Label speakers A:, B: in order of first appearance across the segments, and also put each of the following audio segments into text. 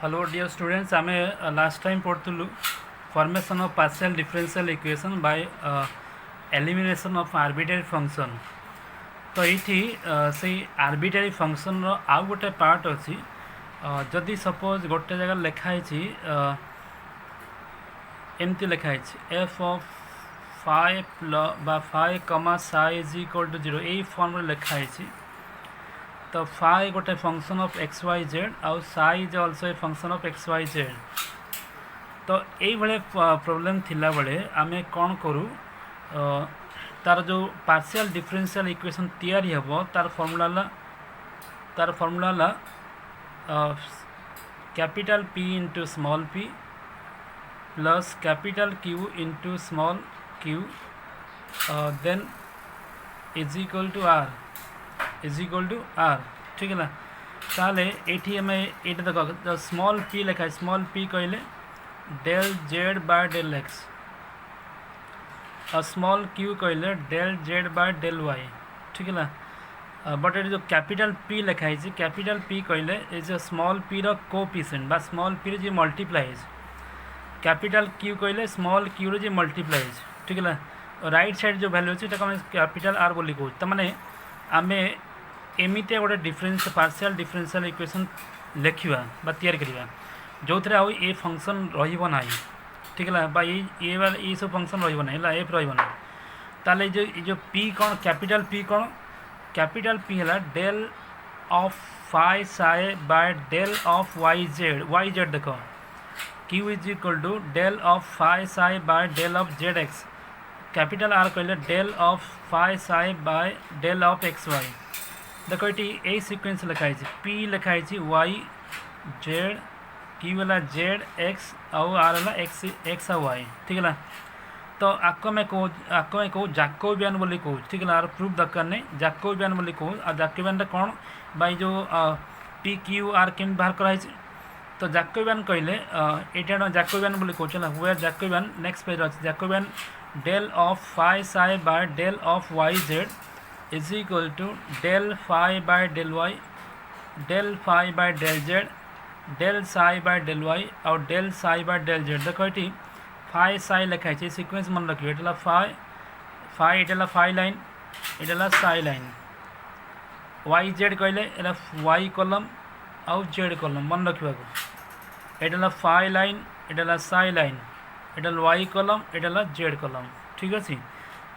A: Hello dear students आम last time पढ़ुलु formation of partial differential equation by elimination of arbitrary function. तो ये से आर्बिट्रेरी फंक्शन रो आउ गोटे पार्ट अच्छी जदि सपोज गोटे जगह लिखाई एमती लिखाई एफ ऑफ फाइ कमा साइ इज इक्वल टू 0 यही फॉर्म लिखाई। तो फाइ गोटे function of x y z आउ psi is also a function of x y z. तो ये प्रोब्लेम थिला बेले आमे कौन करूँ तार जो पार्शियल डिफरेंशियल इक्वेशन तैयारी हेबो तार formula capital P into small p plus capital Q into small q then is equal to are ठीक है ना। ताले एठी हमें ये देख स्मॉल पी लिखा है, स्मॉल पी कहले del z by del x और स्मॉल क्यू कहले del z by del y, ठीक है ना। बट ये जो कैपिटल पी लिखा है कैपिटल पी कहले ये जो स्मॉल पी रो कोएफिशिएंट बा स्मॉल पी जो मल्टीप्लाइज, कैपिटल क्यू कहले स्मॉल क्यू रो जो मल्टीप्लाइज, ठीक है ना। राइट साइड जो वैल्यू अच्छे कैपिटल आर बोली कहूँ। तो माने आमे एमती गोटे डिफरेंस पार्शियल डिफरेंशियल इक्वेशन लिखा तैयारी करवा जो थे आउ ए फंक्शन रहा, ठीक है ये सब फंक्शन रहा एफ रहा। ताले जो पी कौन कैपिटल पी है del of phi psi by del of y z देख q is equal to del of phi psi by del of z x, capital r कहले del of phi psi by del of x y. देखो ये यही sequence लिखाई p लिखाई y z q है z x आउ r है x आ वाई, ठीक है ना। तो आको में कहूँ जाकोबियन बोली कहूँ, ठीक है ना। आर प्रूफ दरकार नहीं जाकोबियन बोली कहूँ। आ जाकोबियन कौन बाई जो पी क्यू आर केम बाहर कराई। तो जाकोबियन कहले ये जाकोबियन बोली कहूँ ना वेयर जाकोबियन नेक्स्ट पेज अच्छे Jacobian del of phi psi by del of y z is equal to del phi by del y del phi by del z del psi by del y और del psi by del z. देखो ये phi साइ लिखाई sequence मन रखिए ये phi line ये psi line Y Z कहले Y कलम आउ जेड कलम मन रखा ये फाइ लाइन ये साइ लाइन ये वाई कलम ये जेड कलम, ठीक अच्छे।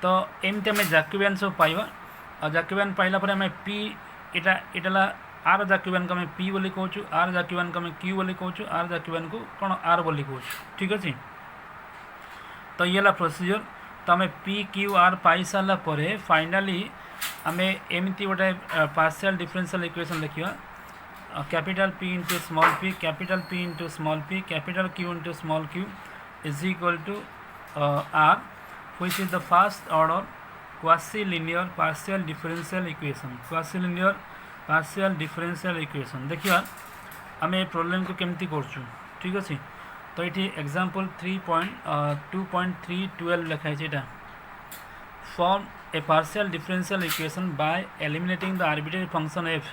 A: तो एमती आम जाकोबियन सब पाइबा और जाकोबियन पाइला पर आम पी इटा आर जाकोबियन को आम पी बोली कहूँ, आर जाकोबियन को आम क्यू बोली कहूँ, आर जाकोबियन को कौन आर बोली कहूँ, ठीक अच्छे। तो ये प्रोसीजर। तो आम पी क्यू आर पाई सारा पर फाइनाली आम एमती गोटे पार्शियल डिफरेंशियल इक्वेशन लिखा capital P into small p capital P into small p capital Q into small q is equal to R which is the first order quasi-linear partial differential equation, quasi-linear partial differential equation। देखिए आम a problem को केमती करछू, ठीक अच्छे। तो ये example 3.2.312 लिखाई form A partial differential equation bye eliminating the arbitrary function f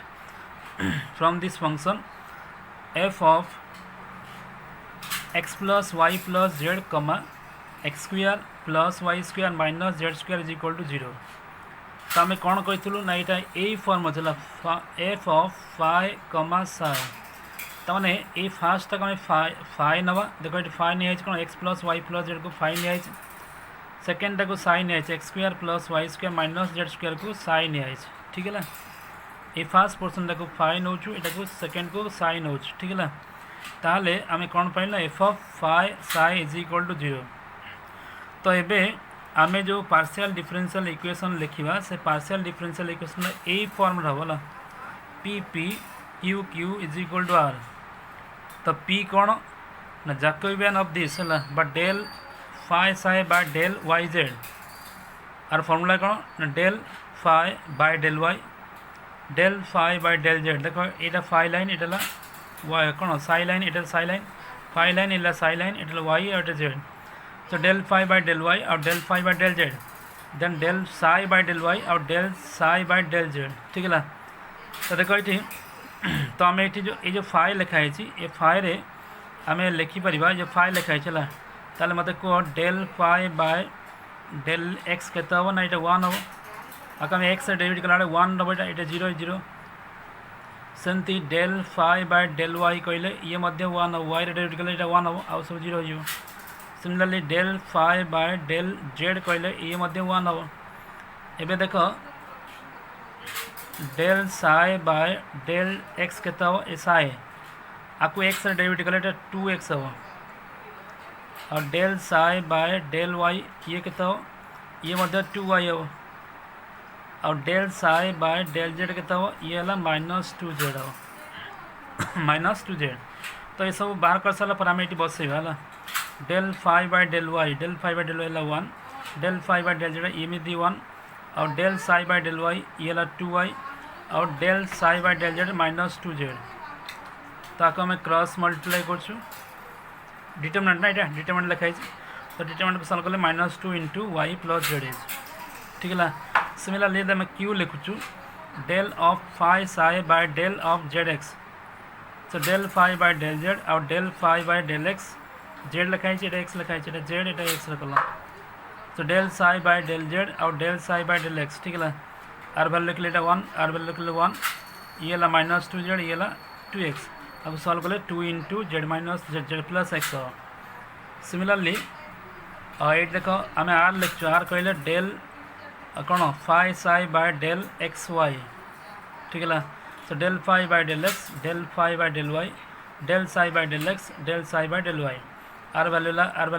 A: from this function f of x plus y plus z comma x square plus y square minus z square is equal to 0। तो आम कौन कहूँ ना यहाँ यही form अच्छा F of phi कमा साइ। तो मैंने ये फास्ट तक आम फाइ नवा देखो ये फाइ नहीं कौन x plus y plus z को फाइ नहीं सेकेंड टाक साइ नहीं x square plus y square minus z square को साइ नहीं, ठीक है ना। ये फास्ट पोर्सन टाक फाइ नौ यहाँ सेकेंड को साइ नौ, ठीक है ना। ताहले आम कौन पाइल f of phi psi is equal to 0। तो ये आमे जो पार्शियल डिफरेंशियल इक्वेशन लिखा से पार्शियल डिफरेंशियल इक्वेशन यही फॉर्म रहा P p Q q is equal to are. तो पी कौन ना जाकोबियन ऑफ दिस है but del phi psi by del y z और फॉर्मूला कौन ना del phi by del y del phi by del z. देखो ये phi line ये वाई कौन साइ लाइन ये साइ लाइन फाइ लाइन ये साइ लाइन ये वाई और जेड। तो del phi by del y और del phi by del z then del psi by del y और del psi by del z, ठीक है ना। तो देखो ये तो आम ये जो फाइ लिखाई ये फाइ आम लिखिपर जो फाइ लिखाई ताले मत कह del phi by del x के ना ये 1 हम आगे आम एक्स डेरिवेटिव कला 1 हम ये 0 0 सेमती del phi by del y कहले ये 1 हम वाई डेरिवेटिव कले 1 हम आउ सब 0 हो। Similarly del phi by del z कहले ये 1 हम एबे देख del psi by del x के ए साइ आपको एक्स डेरिवेटिव कले 2x हम और del psi by del y ये के ये 2y हम और del psi by del z के ये है -2z हम -2z। तो ये सब बाहर कर सारा पर आम ये बसैबा है del phi by del y है 1 del phi by del z ये 1 और del psi by del y ये है 2y और del psi by del z -2z। ताको आम क्रॉस मल्टीप्लाई कर डिटरमिनेंट ना ये डिटरमिनेंट लिखाई तो डिटरमिनेंट को सॉल्व कले -2 into y plus z is ठीक है। सिमिलरली आम क्यू लिखुचु del of phi psi by del of z x so del phi by del z और del phi by del x z लिखाई एक्स लिखाई z ये x रखल so del psi by del z और del psi by del x ठीक है। Are value लिखले 1 आर वैल्यू लिखले 1 ये -2z ये 2x अब सॉल्व कले 2 into z minus z plus x. Similarly ये देख आम आर लिखु आर कहले डेल कौन phi psi by del x y ठीक है। So del phi by del x del phi by del y del psi by del x del psi by del y आर वैल्यू 1 आर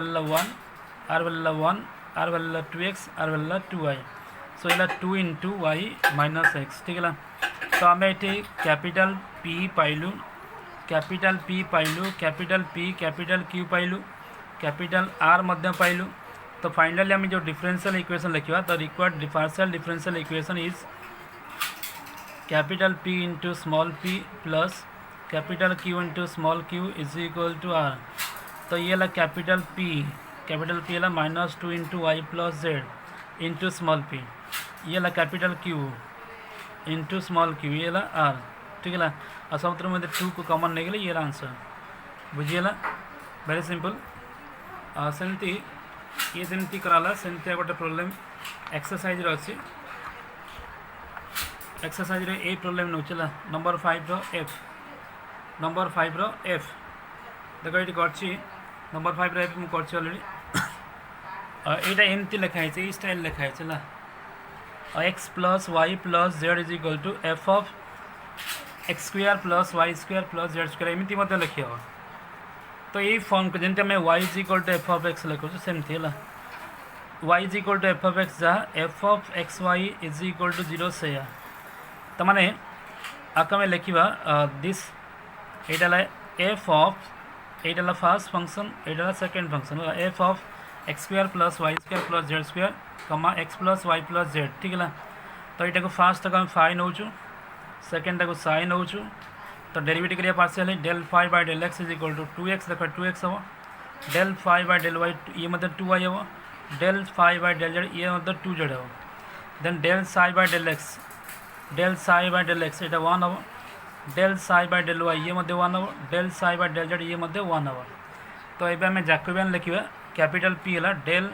A: वैल्यू 1 आर वैल्यू 2x आर value 2y so ये 2 into y minus x ठीक है। तो आम ये कैपिटल पी पाइलु कैपिटल पी पाइलु कैपिटल पी कैपिटल क्यू पाइलु कैपिटल आर मध्य पाइलु। तो फाइनली आम जो डिफरेंशियल इक्वेशन लिखा तो required partial differential equation is capital P into small p plus capital Q into small q is equal to are. तो ये कैपिटल पी है -2 into y plus z into small p ये capital Q into small q ये r ठीक है। और सब मध्य 2 को कॉमन नहीं गले ये आंसर बुझीगला वेरी सिंपल। सेमती ये जमी कराला सेमती गोटे प्रोब्लेम एक्सरसाइज अच्छी एक्सरसाइज ए प्रोब्लेम नौ नंबर 5 एफ नंबर 5 एफ देख ये कर नंबर 5 एफ मुझे अलरेडी यहाँ एमती लिखाई स्टाइल लिखाई x plus y plus z is equal to f of x square plus y square plus z square एमती लिखी हम। तो ये फॉर्म को जमी आम y is equal to f of x लिखु सेमती है y is equal to f of x जहाँ f of x y is equal to 0 से तो माने आगे आम लिखा दिस यहाँ एफ ऑफ यहाँ फर्स्ट फंक्शन यहाँ second function f of x square plus y square plus z square comma x plus y plus z ठीक है। तो यहाँ को फास्ट आम फाइ नौ सेकेंड को साइ नौ तो डेरिवेटिव करिया partial del phi by del x is equal to 2x देख 2x हम del phi by del y ये 2y हम del phi by del z ये 2z हम then del psi by del x ये 1 हम del psi by del y ये 1 हम del psi by del z ये 1 हम। तो ये आम जैकोबियन लिखा कैपिटल पी है del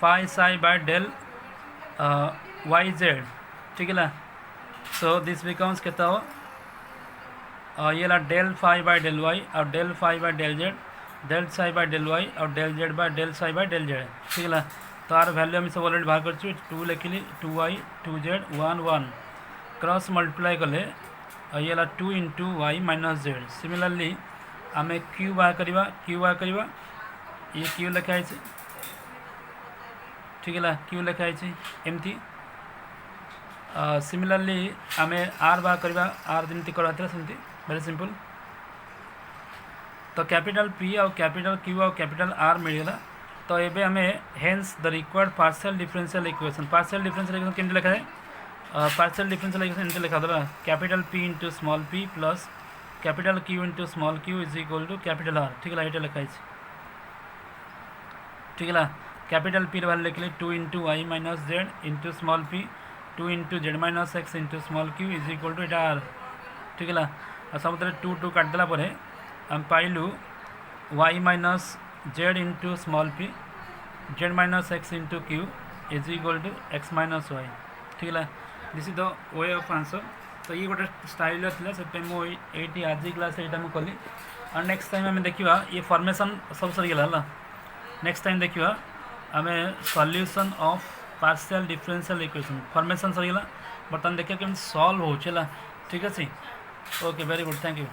A: phi psi by del y z ठीक है। सो दिस बिकम्स के ये del phi by del y और del phi by del z del psi by del y और del z by del psi by del z ठीक है। तो are value आम सब अलरेडी बाहर कर 2 लिखिली 2y 2z 1 1 क्रॉस मल्टीप्लाई कले ये 2 into y minus z. Similarly आम क्यू बाहर करवा ये क्यू लिखाई ठीक है क्यू लिखाई एमती। सिमिलरली आम आर बाहर करवा आर जमी कराते सेमती वेरी सिंपल। तो कैपिटल पी और कैपिटल क्यू और कैपिटल आर मिलगला। तो ये आम hence the required partial differential equation केमती लिखा है पार्शियल डिफरेंशियल इक्वेशन एमती लिखा था capital P into small p plus capital Q into small q is equal to capital R ठीक है। ये लिखाई ठीक है। कैपिटल पी वैल्यू लिखली 2 into y minus z into small p 2 into z minus x into small q is equal to are ठीक है सब टू टू काटिदेला आम पाइलु y minus z into small p z minus x into q is equal to x minus y ठीक है this is the way of answer. तो ये गोटे स्टाइल से मुझे आज क्लास यहाँ मुझे कली और नेक्स्ट टाइम आम देखा ये फॉर्मेशन सब सरीगला नेक्स्ट टाइम देखा आम solution of partial differential equation formation सरीगला बर्तमान देखिए केमी सॉल्व हो ठीक अच्छे okay very good thank you.